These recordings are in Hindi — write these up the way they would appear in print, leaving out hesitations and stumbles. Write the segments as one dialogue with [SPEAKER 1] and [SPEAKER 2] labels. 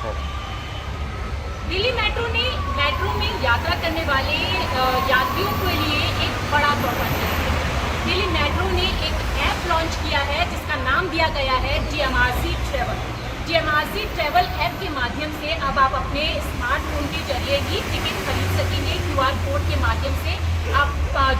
[SPEAKER 1] दिल्ली मेट्रो में यात्रा करने वाले यात्रियों के लिए एक बड़ा तोहफा है। दिल्ली मेट्रो ने एक ऐप लॉन्च किया है जिसका नाम दिया गया है DMRC travel. DMRC travel app के माध्यम से अब आप अपने स्मार्टफोन के जरिए ही टिकट खरीद सकेंगे। QR कोड के माध्यम से आप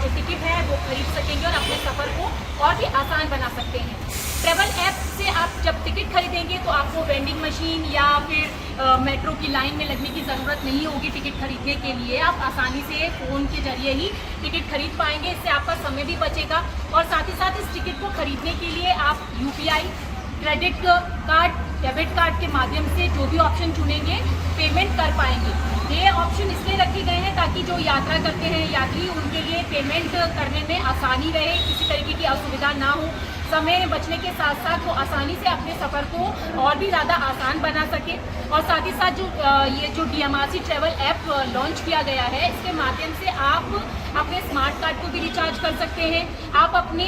[SPEAKER 1] जो टिकट है वो खरीद सकेंगे और अपने सफ़र को और भी आसान बना सकते हैं। ट्रैवल ऐप से आप जब टिकट खरीदेंगे तो आपको वेंडिंग मशीन या फिर मेट्रो की लाइन में लगने की ज़रूरत नहीं होगी। टिकट खरीदने के लिए आप आसानी से फ़ोन के जरिए ही टिकट खरीद पाएंगे। इससे आपका समय भी बचेगा और साथ ही साथ इस टिकट को खरीदने के लिए आप UPI, credit card, debit card के माध्यम से जो भी ऑप्शन चुनेंगे पेमेंट कर पाएंगे। ये ऑप्शन इसलिए रखे गए हैं ताकि जो यात्रा करते हैं यात्री उनके लिए पेमेंट करने में आसानी रहे, किसी तरीके की असुविधा ना हो। समय बचने के साथ साथ वो आसानी से अपने सफ़र को और भी ज़्यादा आसान बना सके। और साथ ही साथ ये जो DMRC ट्रैवल ऐप लॉन्च किया गया है इसके माध्यम से आप अपने स्मार्ट कार्ड को भी रिचार्ज कर सकते हैं। आप अपने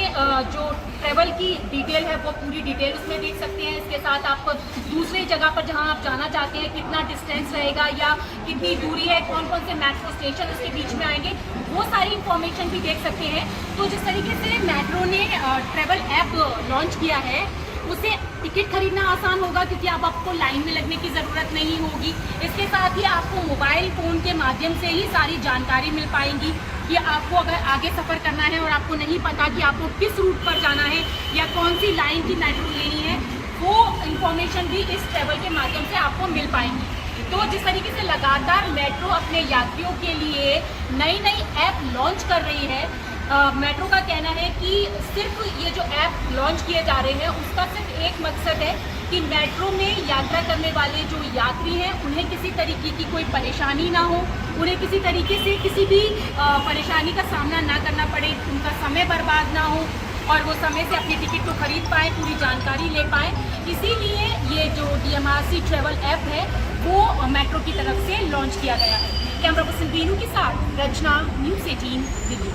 [SPEAKER 1] जो ट्रैवल की डिटेल है वो पूरी डिटेल उसमें देख सकते हैं। इसके साथ आप दूसरी जगह पर जहां आप जाना चाहते हैं कितना डिस्टेंस रहेगा या कितनी दूरी है, कौन कौन से मेट्रो स्टेशन उसके बीच में आएंगे, वो सारी इंफॉर्मेशन भी देख सकते हैं। तो जिस तरीके से मेट्रो ने ट्रैवल ऐप लॉन्च किया है उसे टिकट खरीदना आसान होगा क्योंकि अब आपको लाइन में लगने की ज़रूरत नहीं होगी। इसके साथ ही आपको मोबाइल फ़ोन के माध्यम से ही सारी जानकारी मिल पाएंगी कि आपको अगर आगे सफ़र करना है और आपको नहीं पता कि आपको किस रूट पर जाना है या कौन सी लाइन की मेट्रो लेनी है, वो इंफॉर्मेशन भी इस ट्रैवल के माध्यम से आपको मिल पाएंगी। तो जिस तरीके से लगातार मेट्रो अपने यात्रियों के लिए नई ऐप लॉन्च कर रही है, मेट्रो का कहना है कि सिर्फ ये जो ऐप लॉन्च किए जा रहे हैं उसका सिर्फ एक मकसद है कि मेट्रो में यात्रा करने वाले जो यात्री हैं उन्हें किसी तरीके की कोई परेशानी ना हो, उन्हें किसी तरीके से किसी भी परेशानी का सामना ना करना पड़े, उनका समय बर्बाद ना हो और वो समय से अपनी टिकट को खरीद पाएँ, पूरी जानकारी ले पाएँ। इसीलिए ये जो DMRC ट्रैवल ऐप है वो मेट्रो की तरफ से लॉन्च किया गया है। कैमरा पर्सन बीनू के साथ रचना, News 18 दिल्ली।